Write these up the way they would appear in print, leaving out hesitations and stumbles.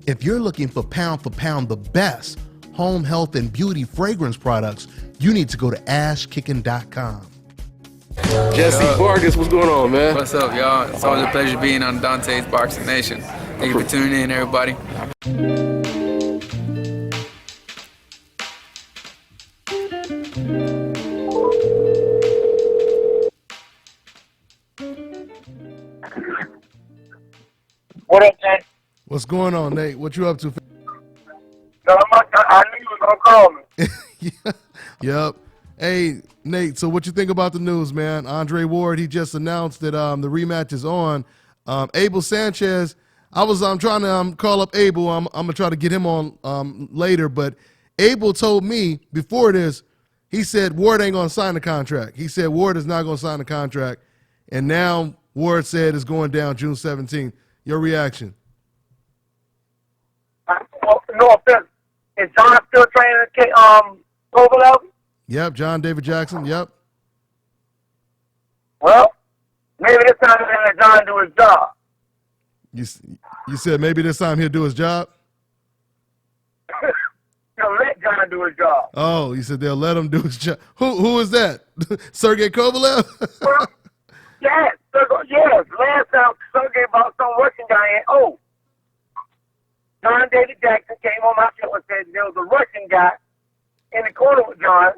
If you're looking for pound the best home health and beauty fragrance products, you need to go to ashkickin.com. Jesse Vargas, what's going on, man? What's up, y'all? It's always a pleasure being on DONTAE'S Boxing Nation. Thank you for tuning in, everybody. What up, Jay? What's going on, Nate? What you up to? No, I knew you was gonna call me. Yep. Hey, Nate, so what you think about the news, man? Andre Ward, he just announced that the rematch is on. Abel Sanchez, I'm trying to call up Abel. I'm going to try to get him on later, but Abel told me before this, he said Ward ain't going to sign the contract. He said Ward is not going to sign the contract, and now Ward said it's going down June 17th. Your reaction? No offense. Is John still training Kovalev? Yep, John David Jackson, yep. Well, maybe this time he'll let John do his job. You said maybe this time he'll do his job? He'll let John do his job. Oh, you said they'll let him do his job. Who is that? Sergey Kovalev? Well, yes. Last time Sergey bought some Russian guy in. John David Jackson came on my show and said there was a Russian guy in the corner with John.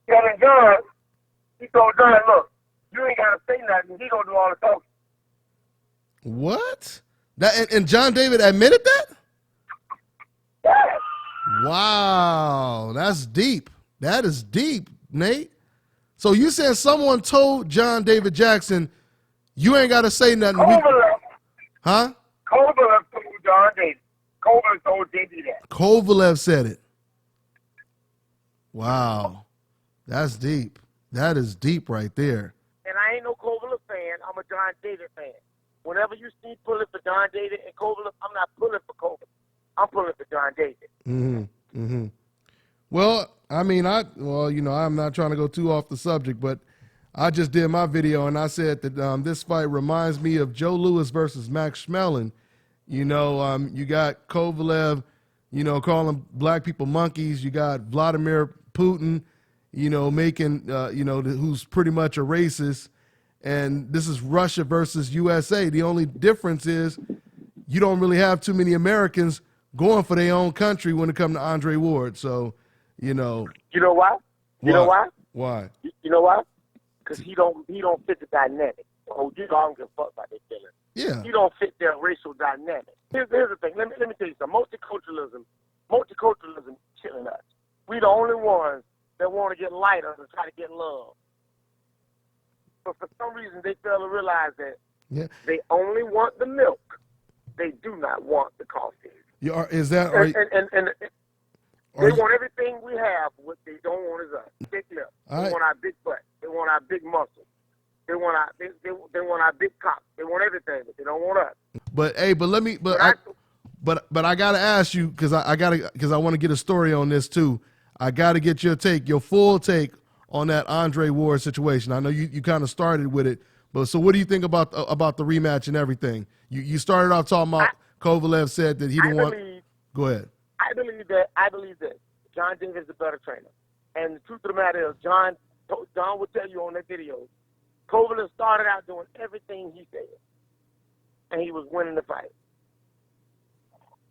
Telling John, he told John, look, you ain't got to say nothing. He going to do all the talking. What? And John David admitted that? Yes. Wow, that's deep. That is deep, Nate. So you said someone told John David Jackson, you ain't got to say nothing. Kovalev. Huh? Kovalev told John David. Kovalev told JD that. Kovalev said it. Wow. That's deep. That is deep right there. And I ain't no Kovalev fan. I'm a John David fan. Whenever you see pulling for John David and Kovalev, I'm not pulling for Kovalev. I'm pulling for John David. Mm-hmm. Well, I mean, I'm not trying to go too off the subject, but I just did my video and I said that this fight reminds me of Joe Louis versus Max Schmeling. You got Kovalev, calling black people monkeys. You got Vladimir Putin, making, who's pretty much a racist. And this is Russia versus USA. The only difference is you don't really have too many Americans going for their own country when it comes to Andre Ward. So, You know why? Know why? Why? You know why? Because he don't fit the dynamic. Oh, I don't give a fuck about their feelings. Yeah. He don't fit their racial dynamic. Here's the thing. Let me tell you something. Multiculturalism killing us. We the only ones that want to get lighter and try to get love. But for some reason, they fail to realize that they only want the milk. They do not want the coffee. They want everything we have. What they don't want is us. Big lips. They want our big butt. They want our big muscles. They want our big cock. They want everything, but they don't want us. But I gotta ask you because I want to get a story on this too. I gotta get your full take on that Andre Ward situation. I know you kind of started with it, but so what do you think about the rematch and everything? You started off talking about Kovalev said that he didn't want. Go ahead. I believe that John Davis is a better trainer, and the truth of the matter is, John will tell you on that video, Kovalev started out doing everything he said, and he was winning the fight.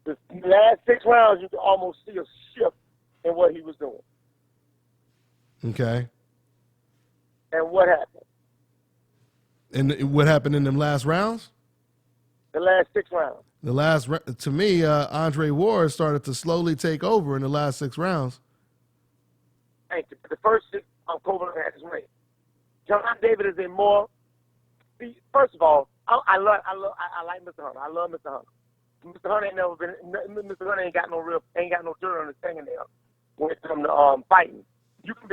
The last 6 rounds, you could almost see a shift in what he was doing. Okay. And what happened? And what happened in them last rounds? The last 6 rounds. To me, Andre Ward started to slowly take over in the last 6 rounds. Thank you. The first 6, Kovalev had his way. John David is a more. First of all, I like Mr. Hunter. I love Mr. Hunter. Mr. Hunter ain't got no dirt on his fingernail when it comes to fighting. You can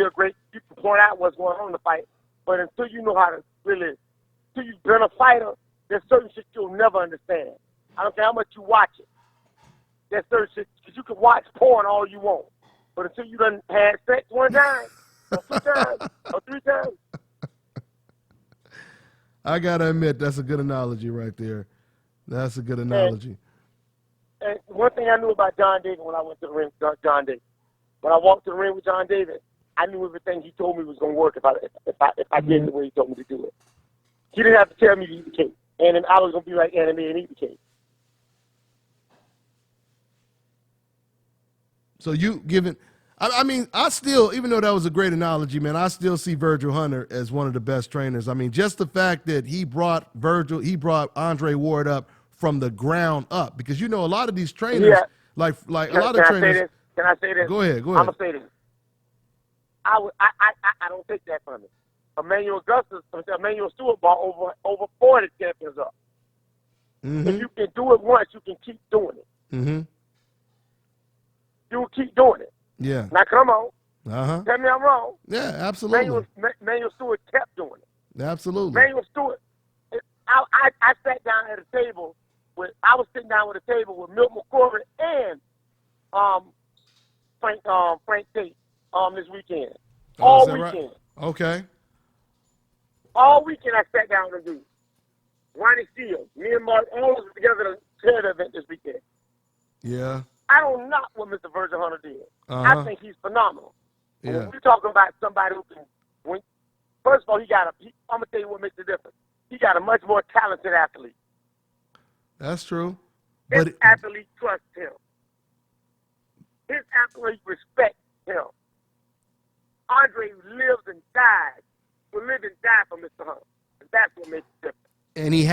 point out what's going on in the fight, but until you know how to until you've been a fighter, there's certain shit you'll never understand. I don't care how much you watch it. There's certain shit, because you can watch porn all you want, but until you done had sex 1 time, or 2 times, or 3 times. I gotta admit, that's a good analogy right there. That's a good analogy. and one thing I knew about John David when I went to the ring with John David, when I walked to the ring with John David, I knew everything he told me was going to work if I did the way he told me to do it. He didn't have to tell me to eat the cake, and then I was going to be like Anime and eat the cake. So you given, I mean, I still, even though that was a great analogy, man, I still see Virgil Hunter as one of the best trainers. I mean, just the fact that he brought Andre Ward up from the ground up, because you know a lot of these trainers, like a lot of trainers. Can I say this? Go ahead. I'm gonna say this. I don't take that from him. Emmanuel Stewart brought over 40 champions up. Mm-hmm. If you can do it once, you can keep doing it. Mm-hmm. You will keep doing it. Yeah. Now come on. Uh-huh. Tell me I'm wrong. Yeah, absolutely. Emmanuel Stewart kept doing it. Absolutely. Emmanuel Stewart. I sat down at a table I was sitting down with a table with Milt McCormick and Frank Tate this weekend. All weekend. Right? Okay. All weekend I sat down with them. Ronnie Steele, me and Mark, all of us together at the charity event this weekend. Yeah. I don't knock what Mr. Virgil Hunter did. Uh-huh. I think he's phenomenal. Yeah. When we're talking about somebody who can win, first of all, I'm going to tell you what makes the difference. He got a much more talented athlete. That's true. His athlete trusts him. His athlete respects him. Andre lives and dies, will live and die for Mr. Hunter. And that's what makes the difference. And he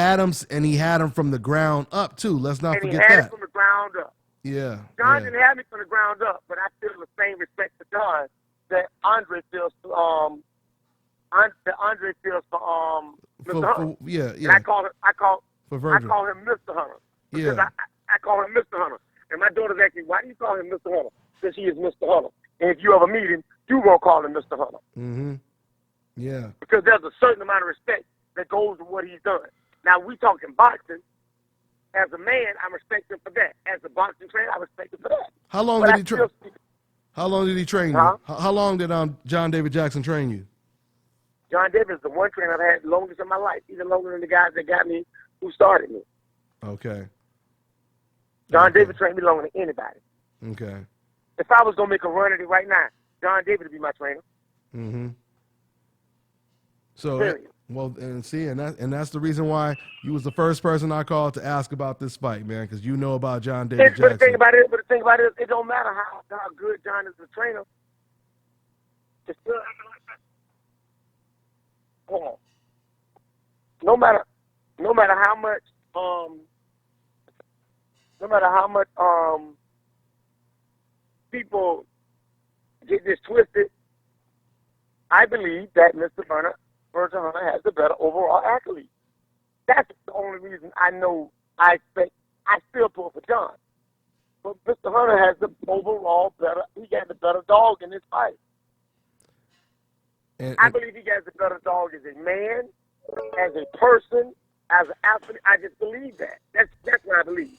had him from the ground up too. Let's not forget that. And he had him from the ground up. Yeah. John didn't have me from the ground up, but I feel the same respect for John that Andre feels for Mr. Hunter. Yeah. And I call him Mr. Hunter. Because Yeah. I call him Mr. Hunter. And my daughter's asking, why do you call him Mr. Hunter? Because he is Mr. Hunter. And if you ever meet him, you won't call him Mr. Hunter. Mm-hmm. Yeah. Because there's a certain amount of respect that goes with what he's done. Now, we talking boxing. As a man, I respect him for that. As a boxing trainer, I respect him for that. How long did he train? How long did he train you? How long did John David Jackson train you? John David is the one trainer I've had the longest in my life, even longer than the guys that got me, who started me. Okay. John David trained me longer than anybody. Okay. If I was going to make a run at it right now, John David would be my trainer. Mm-hmm. So, Period. well, and that's the reason why you was the first person I called to ask about this fight, man, because you know about John David Jackson. But the thing about it is, it don't matter how good John is as a trainer. It's still, hold on. No matter how much people get this twisted, I believe that Mr. Virgil Hunter has the better overall athlete. That's the only reason I know I still pull for John. But Mr. Hunter has the overall he got the better dog in this fight. I believe he has the better dog as a man, as a person, as an athlete. I just believe that. That's what I believe.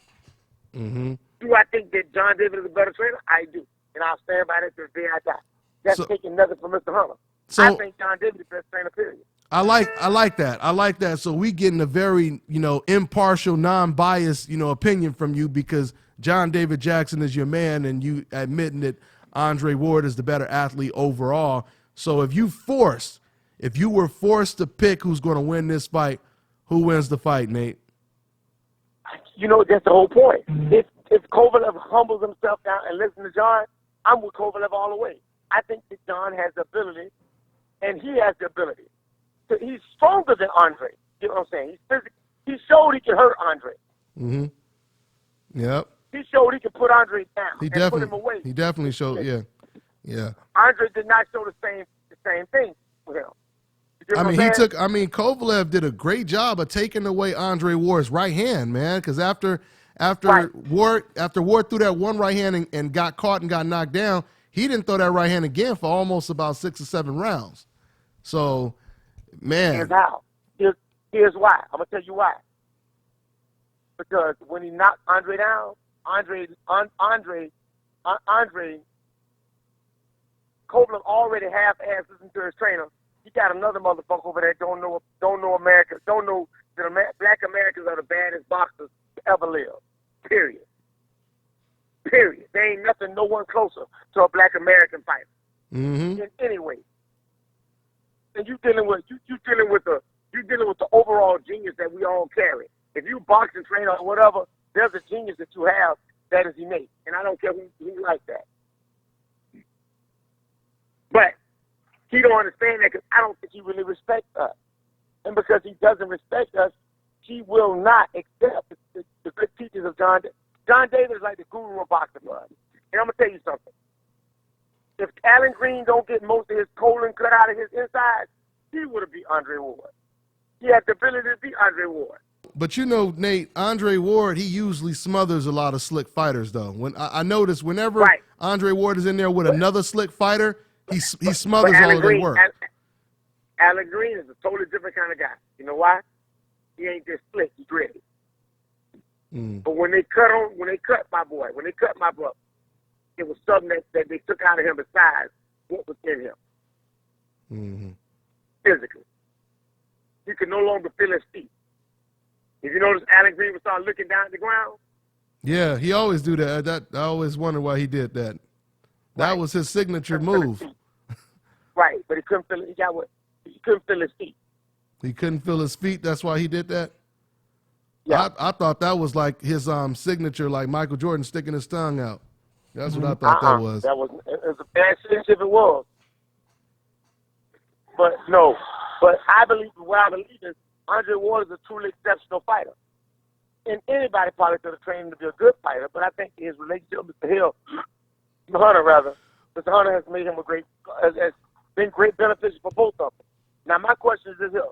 Mm-hmm. Do I think that John David is a better trainer? I do. And I'll stand by that to the day I die. That's taking nothing from Mr. Hunter. So, I think John David is the best trainer, period. I like that. So we getting a very, impartial, non-biased, opinion from you because John David Jackson is your man and you admitting that Andre Ward is the better athlete overall. So if you were forced to pick who's going to win this fight, who wins the fight, Nate? That's the whole point. If Kovalev humbles himself down and listens to John, I'm with Kovalev all the way. I think that John has the ability, and he has the ability. So he's stronger than Andre. You know what I'm saying? He showed he can hurt Andre. Mm-hmm. Yep. He showed he can put Andre down put him away. He definitely showed, yeah. Andre did not show the same thing with him. Kovalev did a great job of taking away Andre Ward's right hand, man, because after Ward threw that one right hand and got caught and got knocked down, he didn't throw that right hand again for almost about 6 or 7 rounds. So, man. Here's how. Here's why. I'm going to tell you why. Because when he knocked Andre down, Andre, Kovalev already half-assed listened to his trainer. He got another motherfucker over there don't know America, don't know that Black Americans are the baddest boxers to ever live. Period. there ain't no one closer to a Black American fighter Mm-hmm. in any way. And you dealing with the overall genius that we all carry. If you boxing trainer or whatever, there's a genius that you have that is innate, and I don't care who like that. But he don't understand that because I don't think he really respects us. And because he doesn't respect us, he will not accept the good teachings of John. John David is like the guru of boxing for us. And I'm going to tell you something. If Alan Green don't get most of his colon cut out of his insides, he would have beat Andre Ward. He has the ability to beat Andre Ward. But you know, Nate, Andre Ward, he usually smothers a lot of slick fighters, though. When I notice whenever Right. Andre Ward is in there with another slick fighter, he smothers all of their work. Alan Green is a totally different kind of guy. You know why? He ain't just slick, he's gritty. But when they cut my brother, it was something that they took out of him besides what was in him. Physically. He could no longer feel his feet. If you notice, Alan Green would start looking down at the ground. Yeah, he always do that. I always wondered why he did that. That was his signature move. Right, but he couldn't feel it. He couldn't feel his feet. He couldn't feel his feet. That's why he did that. Yeah. I thought that was like his signature, like Michael Jordan sticking his tongue out. That's what I thought that was. It was a bad situation if it was. But no. But what I believe is Andre Ward is a truly exceptional fighter. And anybody probably could have trained him to be a good fighter, but I think his relationship with Mr. Hunter, Mr. Hunter has made him has been great beneficial for both of them. Now my question is this here.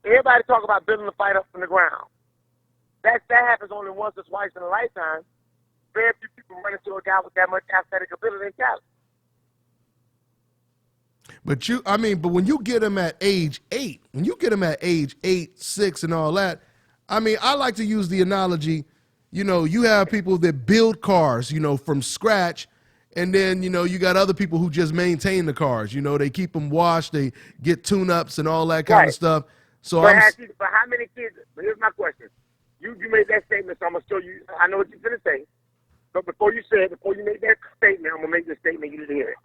Everybody talk about building a fight up from the ground. That happens only once or twice in a lifetime. Very few people run into a guy with that much athletic ability and talent. But when you get him at age 8, 6 and all that, I like to use the analogy, you have people that build cars, from scratch, and then, you got other people who just maintain the cars. They keep them washed, they get tune-ups and all that kind of stuff. So but how many kids, but here's my question. You made that statement, so I'm going to show you, I know what you're going to say, but before you make that statement, I'm going to make this statement, you need to hear it.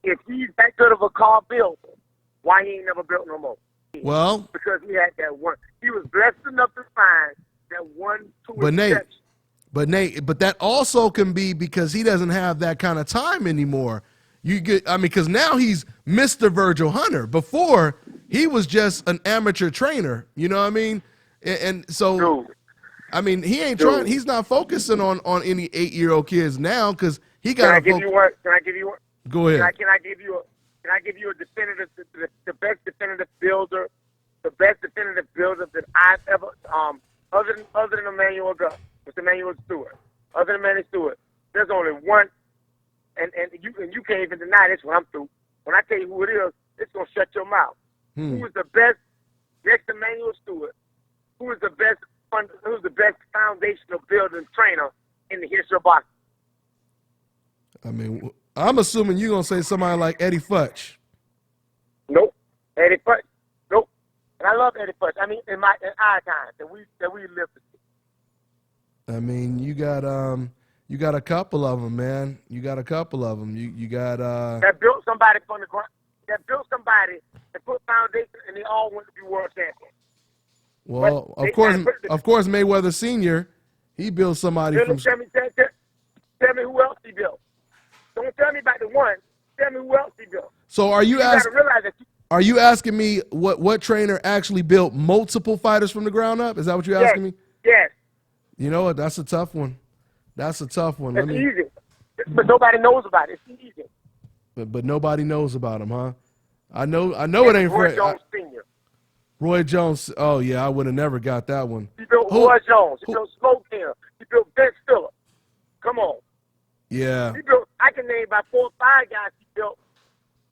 If he's that good of a car builder, why he ain't never built no more? Well, because he had that one. He was blessed enough to find that one, two exceptions. But that also can be because he doesn't have that kind of time anymore. Because now he's Mr. Virgil Hunter. Before, he was just an amateur trainer. You know what I mean? And so, Dude. He ain't trying. He's not focusing on any 8-year-old kids now because he got. Can I give you one? Go ahead. Can I give you a definitive, the best definitive builder that I've ever, other than Emmanuel Gus, Mr. Emmanuel Stewart, other than Manny Stewart, there's only one, and you can't even deny this when I'm through. When I tell you who it is, it's gonna shut your mouth. Who is the best next to Emmanuel Stewart? Who's the best foundational building trainer in the history of boxing? I'm assuming you're going to say somebody like Eddie Futch. Nope. Eddie Futch. Nope. And I love Eddie Futch. In our time that we lived to see. You got a couple of them, man. You got a couple of them. You got that built somebody from the ground. That built somebody that put foundation, and they all went to be world champions. Well, of course, Mayweather Sr. He built somebody from. Tell me who else he built. Don't tell me about the one. Tell me who else he built. So are you asking? Realize that Are you asking me what trainer actually built multiple fighters from the ground up? Is that what you're asking me? Yes. You know what? That's a tough one. That's a tough one. It's easy, but nobody knows about it. It's easy. But nobody knows about him, huh? I know it ain't Roy fair. Jones Sr. Roy Jones. Oh yeah, I would have never got that one. He built Roy Jones. He built Smoke Hill. He built Vince Phillips. Come on. Yeah. He built. I can name about 4 or 5 guys he built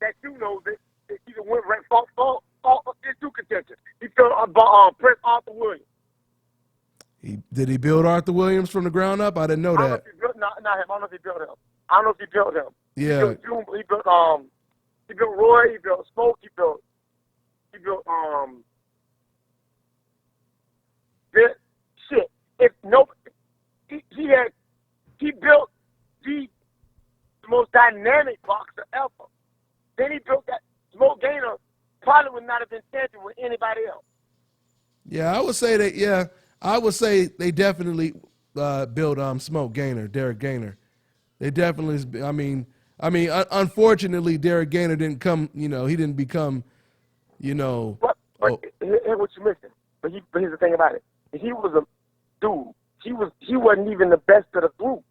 that you know that either went right fought into contention. He built Prince Arthur Williams. Did he build Arthur Williams from the ground up? I didn't know that. Not him. I don't know if he built him. I don't know if he built him. Yeah. He built Roy. He built Smoke. He built shit. If nobody, he He built the most dynamic boxer ever. Then he built that Smoke Gainer probably would not have been champion with anybody else. Yeah, I would say that. Yeah, I would say they definitely built Smoke Gainer, Derek Gainer. They definitely. Unfortunately, Derek Gainer didn't come. He didn't become. But here's what you're missing. But here's the thing about it. He was a dude. He wasn't even the best of the group.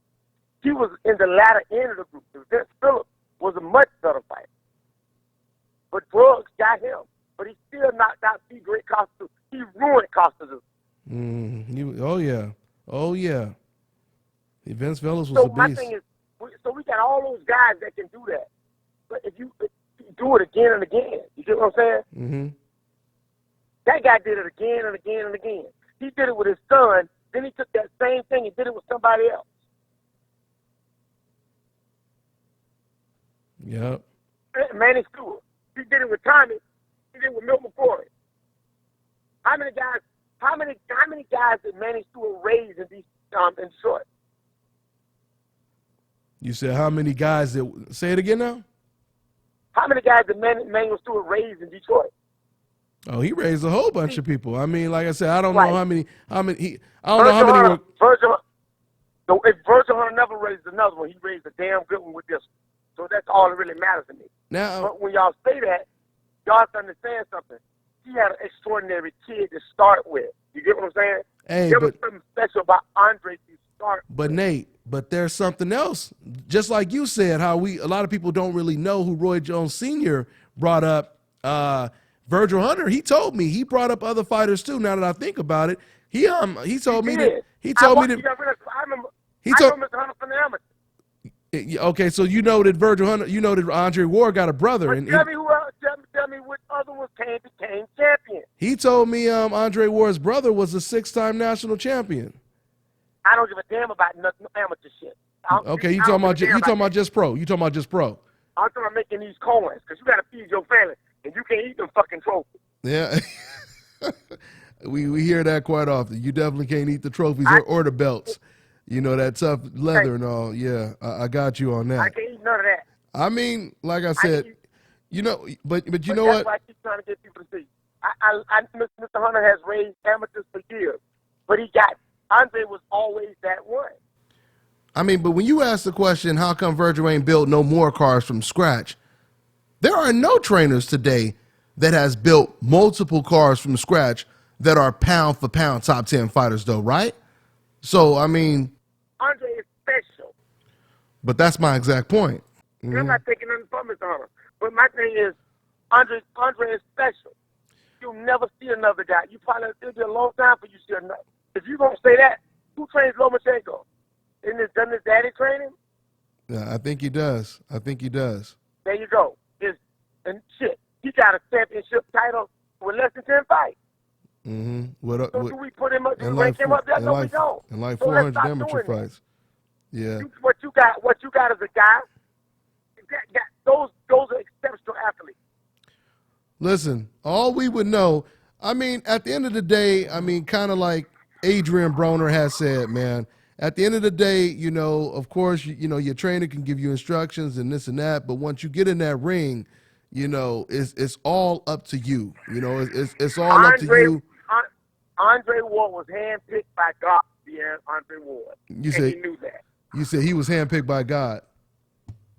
He was in the latter end of the group. Vince Phillips was a much better fighter. But drugs got him. But he still knocked out C. Great Costa. He ruined Costa. Oh yeah. Vince Phillips was So a beast. my thing is, we got all those guys that can do that. But if you do it again and again, you get what I'm saying? Mm-hmm. That guy did it again and again and again. He did it with his son. Then he took that same thing and did it with somebody else. Yep. Manny Stewart. He did it with Tommy. He did it with Milt McCoy. How many guys did Manny Stewart raise in Detroit? You said how many guys that say it again now? How many guys did Manuel Stewart raise in Detroit? Oh, he raised a whole bunch of people. I mean, like I said, I don't Right. know how many. I don't know how many were. If Virgil Hunter never raised another one, he raised a damn good one with this one. So that's all that really matters to me. Now, But when y'all say that, y'all have to understand something. He had an extraordinary kid to start with. You get what I'm saying? hey, There was but something special about Andre to start. Nate, but there's something else. Just like you said, how a lot of people don't really know who Roy Jones Sr. brought up. Virgil Hunter, he told me he brought up other fighters too. Now that I think about it, he told me that I remember Mr. Hunter from the amateur. Okay, so you know that Virgil Hunter, that Andre Ward got a brother, But and tell me who else? Tell me which other one became champion. he told me Andre Ward's brother was a 6-time national champion. I don't give a damn about nothing amateur shit. Okay, you talking about just pro? You talking about just pro? I'm talking about making these coins because you got to feed your family and you can't eat them fucking trophies. Yeah, we hear that quite often. You definitely can't eat the trophies or the belts. That tough leather and all. Yeah, I got you on that. I can't eat none of that. I mean, like I said, but you know that's what? why I keep trying to get people to see. Mr. Hunter has raised amateurs for years, but Andre was always that one. I mean, but when you ask the question, how come Virgil ain't built no more cars from scratch? There are no trainers today that has built multiple cars from scratch that are pound for pound top 10 fighters, though, right? So, I mean, Andre is special. But that's my exact point. Mm-hmm. I'm not taking nothing from Mr. Hunter. But my thing is, Andre is special. You'll never see another guy. It'll be a long time for you to see another. If you're going to say that, who trains Lomachenko? Doesn't his daddy train him? Yeah, I think he does. There you go. He got a championship title with less than 10 fights. Mm-hmm. So do we put him up? Do we rank him up there? No, we don't. And like So 400 amateur fights. Yeah. What you got is a guy. Those are exceptional athletes. Listen, all we would know, I mean, at the end of the day, I mean, kind of like Adrian Broner has said, man, at the end of the day, of course, your trainer can give you instructions and this and that, but once you get in that ring, it's all up to you. It's all up to you. Andre Ward was handpicked by God to be Andre Ward. He knew that. You said he was handpicked by God.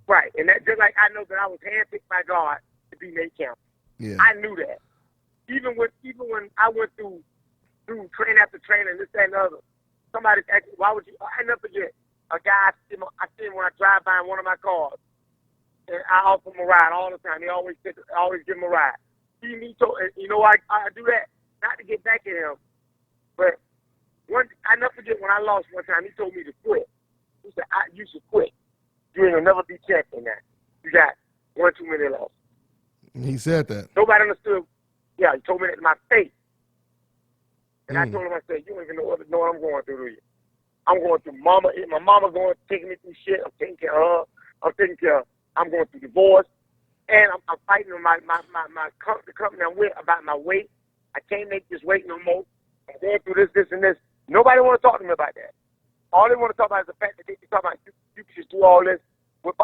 Right, and that just like I know that I was handpicked by God to be Nate Campbell. Yeah. I knew that. Even when I went through train after train and this, that, and the other, somebody asked me, why would you? I never forget a guy I see him when I drive by in one of my cars, and I offer him a ride all the time. He always give him a ride. He told, why I do that? Not to get back at him, but I never forget when I lost one time. He told me to quit. He said, "You should quit. You ain't gonna never be champion now. You got one too many losses." He said that. Nobody understood. Yeah, he told me that in my face. And I told him, I said, "You don't even know what I'm going through, do you? I'm going through my mama taking me through shit. I'm taking care of her. I'm going through divorce. And I'm fighting with the company I'm with about my weight. I can't make this weight no more. I'm going through this, and this. Nobody want to talk to me about that. All they want to talk about is the fact that they talk about you can just do all this. But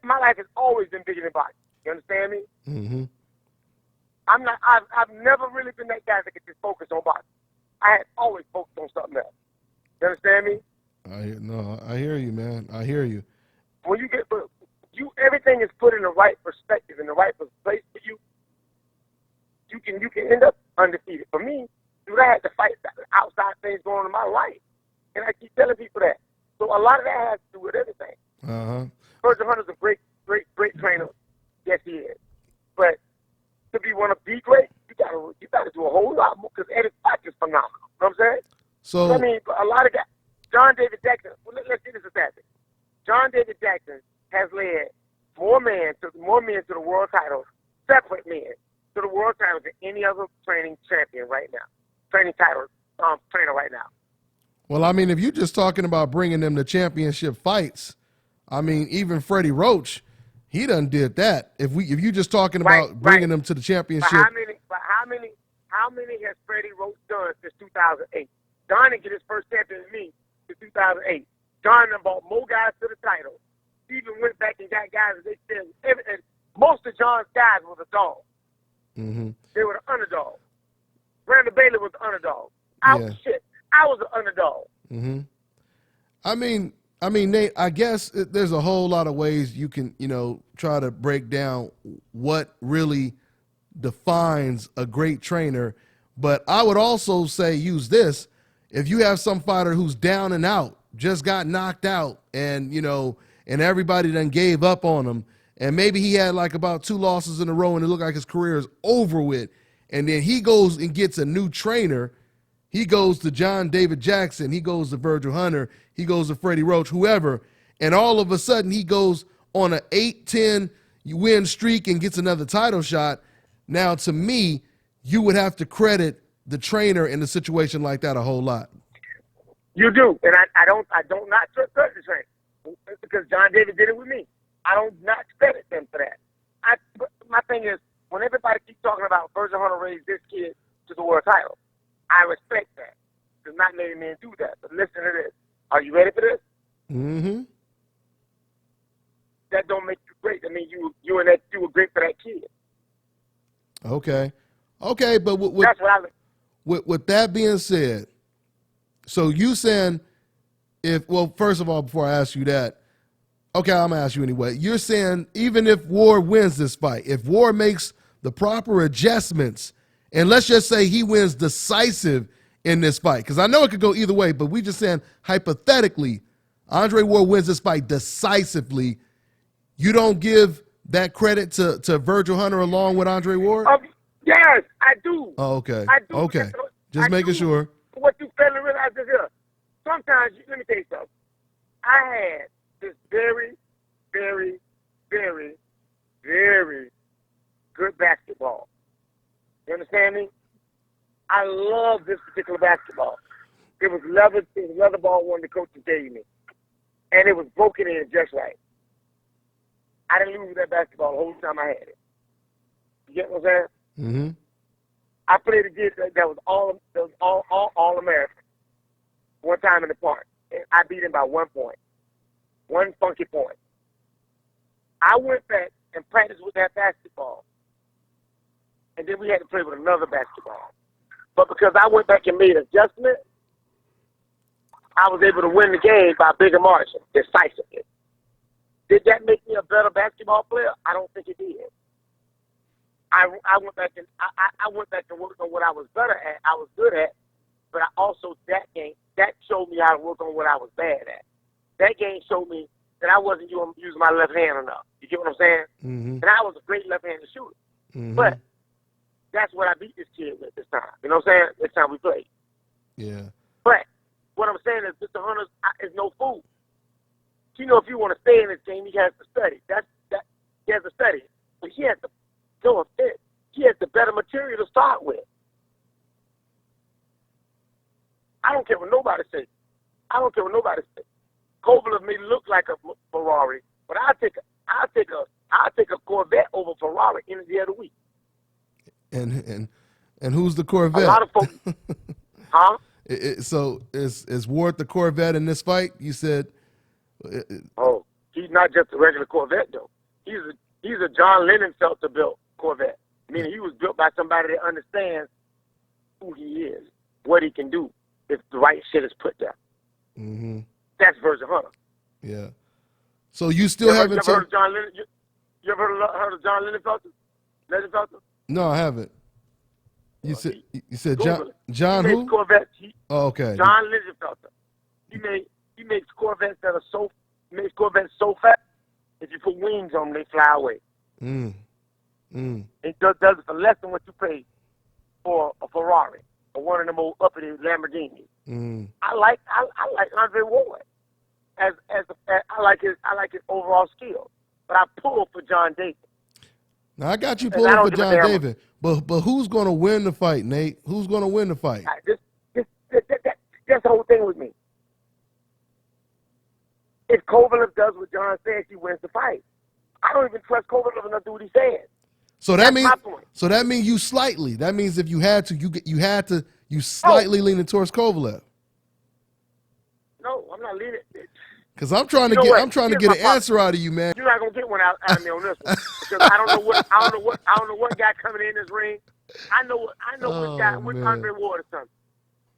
my life has always been bigger than boxing. You understand me? Mm-hmm. I've never really been that guy that could just focus on boxing. I had always focused on something else. You understand me? I hear you, man. I hear you. When everything is put in the right perspective, in the right place for you. You can end up undefeated. For me, dude, I had to fight outside things going on in my life, and I keep telling people that. So a lot of that has to do with everything. Virgil Hunter's a great trainer. Yes, he is. But to be one of the great, you gotta do a whole lot more because Eddie's fight is phenomenal. You know what I'm saying? So I mean, a lot of guys. John David Jackson. Well, let's see this statistic. John David Jackson has led more men to the world titles, separate men to the world titles than any other training champion right now. Training title trainer right now. Well, I mean, if you're just talking about bringing them to championship fights, I mean, even Freddie Roach, he done did that. If you just talking about bringing them to the championship, How many has Freddie Roach done since 2008? Don didn't get his first champion than me in 2008. Don done brought more guys to the title. He even went back and got guys that they said most of John's guys was a dog. Mm-hmm. They were the underdog. Brandon Bailey was the underdog. I was the underdog. Mm-hmm. I mean, Nate, I guess there's a whole lot of ways you can, try to break down what really defines a great trainer. But I would also say use this. If you have some fighter who's down and out, just got knocked out, and everybody then gave up on him, and maybe he had like about 2 losses in a row and it looked like his career is over with, and then he goes and gets a new trainer. He goes to John David Jackson. He goes to Virgil Hunter. He goes to Freddie Roach, whoever. And all of a sudden he goes on an 8-10 win streak and gets another title shot. Now, to me, you would have to credit the trainer in a situation like that a whole lot. You do. And I don't not credit the trainer because John David did it with me. I don't not credit them for that. My thing is, when everybody keeps talking about Virgil Hunter raised this kid to the world title, I respect that. Because not many men do that. But listen to this. Are you ready for this? Mm-hmm. That don't make you great. I mean, you were great for that kid. Okay, but that's what I look. With that being said, so you saying first of all, before I ask you that, okay, I'm gonna ask you anyway. You're saying even if Ward wins this fight, if Ward makes the proper adjustments, and let's just say he wins decisive in this fight, because I know it could go either way, but we just saying hypothetically, Andre Ward wins this fight decisively, you don't give that credit to Virgil Hunter along with Andre Ward? Yes, I do. Oh, okay. I do. Okay. Just making sure. What you fail to realize is here. Sometimes, let me tell you something. I had this very, very, very, very good basketball. You understand me? I love this particular basketball. It was leather ball one the coaches gave me. And it was broken in just right. I didn't lose that basketball the whole time I had it. You get what I'm saying? Mm-hmm. I played a kid that was all American one time in the park. And I beat him by 1 point. 1 funky point. I went back and practiced with that basketball. And then we had to play with another basketball. But because I went back and made adjustments, I was able to win the game by a bigger margin, decisively. Did that make me a better basketball player? I don't think it did. I went back and I went back and worked on what I was better at. I was good at, but I also that showed me how to work on what I was bad at. That game showed me that I wasn't using my left hand enough. You get what I'm saying? Mm-hmm. And I was a great left-handed shooter. Mm-hmm. But that's what I beat this kid with this time. You know what I'm saying? This time we played. Yeah. But what I'm saying is Mr. Hunter is no fool. If you want to stay in this game, he has to study. He has to study. But he has to go a fit. He has the better material to start with. I don't care what nobody says. Kovalev may look like a Ferrari, but I'll take a Corvette over Ferrari any day of the week. And who's the Corvette? A lot of folks, huh? So is Ward the Corvette in this fight? You said. Oh, he's not just a regular Corvette though. He's a John Lennon Felter built Corvette. Meaning he was built by somebody that understands who he is, what he can do if the right shit is put there. Mm-hmm. That's Virgil Hunter. Yeah. So you still haven't. You ever heard of John Lennon? You ever heard of John Lennon Felter? Lennon Felter? No, I haven't. You said Google John he who? makes Corvettes. Oh, okay. John Lennon Felter. He makes Corvettes that are so fast. If you put wings on them, they fly away. It does it for less than what you pay for a Ferrari or one of them old uppity Lamborghinis. I like Andre Ward I like his overall skill, but I pull for John David. Now I got you pulling for John David, but who's going to win the fight, Nate? Who's going to win the fight? That's the whole thing with me. If Kovalev does what John says, he wins the fight. I don't even trust Kovalev enough to do what he said. So that means you slightly. That means if you had to, you slightly leaning towards Kovalev. No, I'm not leaning. Because I'm trying to get an answer out of you, man. You're not gonna get one out of me on this one because I don't know what guy coming in this ring. I know which Andre Ward is coming.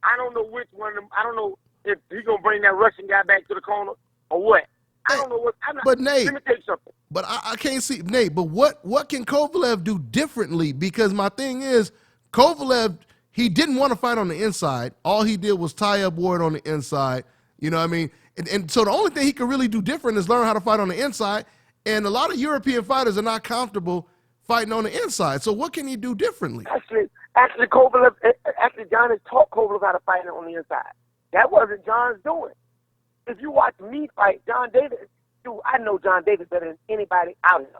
I don't know which one. I don't know if he's gonna bring that Russian guy back to the corner or what. I don't know what. But Nate, let me tell you something. But I can't see Nate. But what can Kovalev do differently? Because my thing is, Kovalev, he didn't want to fight on the inside. All he did was tie up Ward on the inside. You know what I mean? And so the only thing he could really do different is learn how to fight on the inside. And a lot of European fighters are not comfortable fighting on the inside. So what can he do differently? Actually, Kovalev. John has taught Kovalev how to fight on the inside. That wasn't John's doing. If you watch me fight, John David, dude, I know John David better than anybody out here.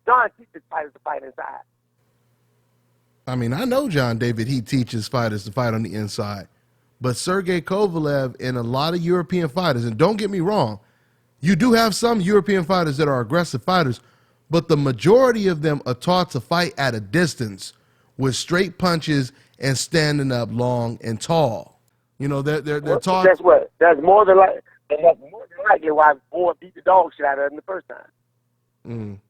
John teaches fighters to fight inside. I mean, I know John David, he teaches fighters to fight on the inside. But Sergey Kovalev and a lot of European fighters, and don't get me wrong, you do have some European fighters that are aggressive fighters, but the majority of them are taught to fight at a distance with straight punches and standing up long and tall. You know, they're taught. Guess what? That's more than likely why Ward beat the dog shit out of him the first time.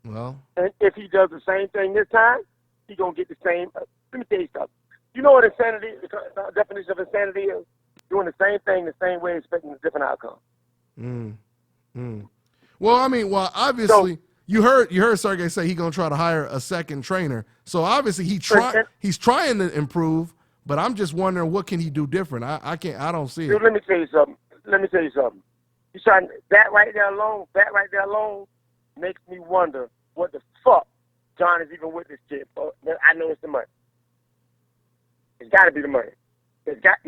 Well, and if he does the same thing this time, he's gonna get the same. Let me tell you something. You know what insanity? The definition of insanity is doing the same thing the same way, expecting a different outcome. Well, I mean, obviously, you heard Sergey say he's gonna try to hire a second trainer. So obviously, he's trying to improve. But I'm just wondering, what can he do different? I don't see it. Dude, let me tell you something. He's trying that right there alone makes me wonder what the fuck John is even with this kid for. I know it's the money. It's got to be the money. He's got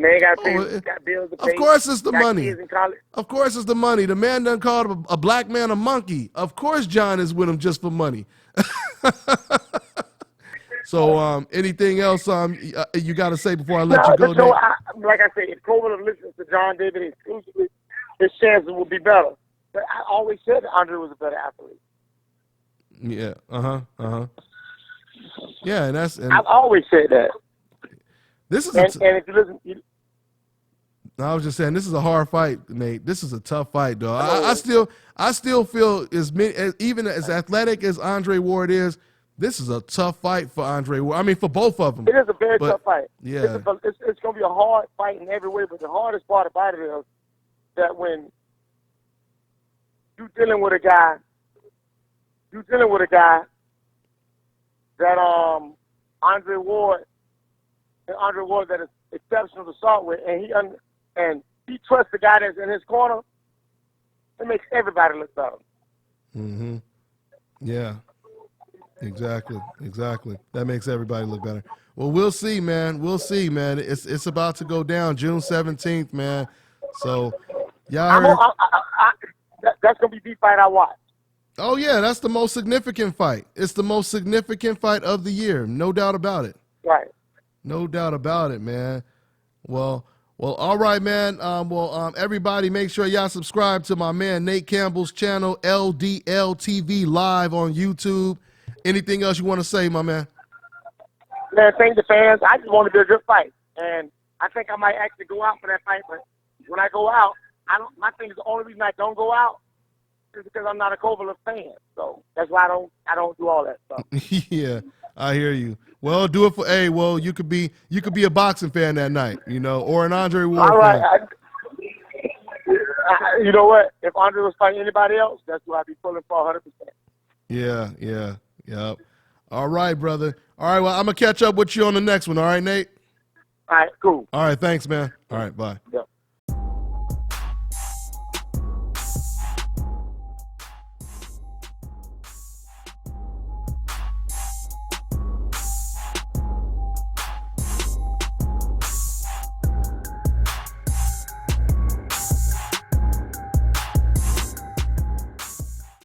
bills to pay. Of course it's the money. Kids in college. Of course it's the money. The man done called a black man a monkey. Of course John is with him just for money. So anything else you got to say before I let you go? Like I said, if Kovalev listens to John David exclusively, his chances will be better. But I always said that Andre was a better athlete. Yeah. Yeah, and I've always said that. This is and if you listen, I was just saying this is a hard fight, Nate. This is a tough fight, though. I still feel even as athletic as Andre Ward is, this is a tough fight for Andre Ward. I mean, for both of them. It is a very tough fight. Yeah, it's going to be a hard fight in every way. But the hardest part about it is that when you're dealing with a guy that Andre Ward that is exceptional to start with, and he trusts the guy that's in his corner, it makes everybody look better. Mm-hmm. Yeah. Exactly. That makes everybody look better. Well, we'll see, man. It's about to go down June 17th, man. So, y'all that's going to be the fight I watch. Oh, yeah, that's the most significant fight. It's the most significant fight of the year. No doubt about it. Right. No doubt about it, man. Well, all right, man. Everybody make sure y'all subscribe to my man Nate Campbell's channel, LDL TV Live on YouTube. Anything else you want to say, my man? Man, thank the fans. I just want to be a good fight. And I think I might actually go out for that fight. But when I go out, my thing is the only reason I don't go out is because I'm not a Kovalev fan. So that's why I don't do all that stuff. Yeah, I hear you. Well, do it for well, you could be a boxing fan that night, or an Andre Ward All right. fan. You know what? If Andre was fighting anybody else, that's who I'd be pulling for 100%. Yeah. All right, brother. All right, well, I'm gonna catch up with you on the next one. All right, Nate. All right, cool. All right, thanks, man. All right, bye. Yep.